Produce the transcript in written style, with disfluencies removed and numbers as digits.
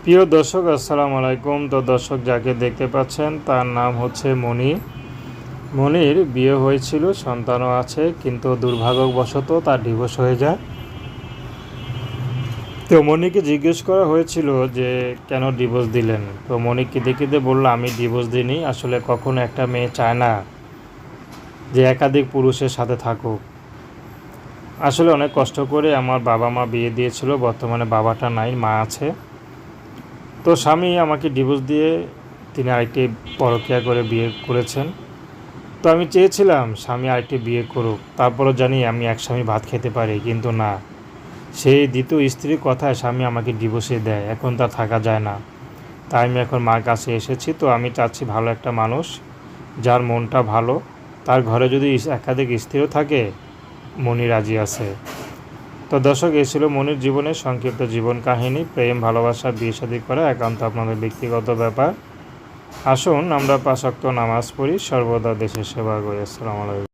প্রিয় দর্শক, আসসালামু আলাইকুম। তো দর্শক যাকে দেখতে পাচ্ছেন তার নাম হচ্ছে মনি। মনির বিয়ে হয়েছিল, সন্তানও আছে, কিন্তু দুর্ভাগ্যবশত তার ডিভোর্স হয়ে যায়। তো মনিকে জিজ্ঞেস করা হয়েছিল যে কেন ডিভোর্স দিলেন। তো মনি কেঁদে কেঁদে বলল, আমি ডিভোর্স দিইনি। আসলে কখনো একটা মেয়ে চায় না যে একাধিক পুরুষের সাথে থাকুক। আসলে অনেক কষ্ট করে আমার বাবা মা বিয়ে দিয়েছিল, বর্তমানে বাবাটা নাই, মা আছে। তো স্বামী আমাকে ডিভোর্স দিয়ে তিনি আরেকটি পরকীয়া করে বিয়ে করেছেন। তো আমি চেয়েছিলাম স্বামী আরেকটি বিয়ে করুক, তারপরও জানি আমি এক স্বামী ভাত খেতে পারি, কিন্তু না, সেই দ্বিতীয় স্ত্রীর কথায় স্বামী আমাকে ডিভোর্সে দেয়। এখন তা থাকা যায় না, তাই আমি এখন মার কাছে এসেছি। তো আমি চাচ্ছি ভালো একটা মানুষ, যার মনটা ভালো, তার ঘরে যদি একাধিক স্ত্রীও থাকে, মনি রাজি আছে। তো দর্শক, এই ছিল মনির জীবনের সংক্ষিপ্ত জীবন কাহিনী। প্রেম, ভালোবাসা, বিয়ে শাদী করা একান্ত আপনাদের ব্যক্তিগত ব্যাপার। আসুন আমরা ৫ ওয়াক্ত নামাজ পড়ি, সর্বদা দেশের সেবা করি। আসসালামু আলাইকুম।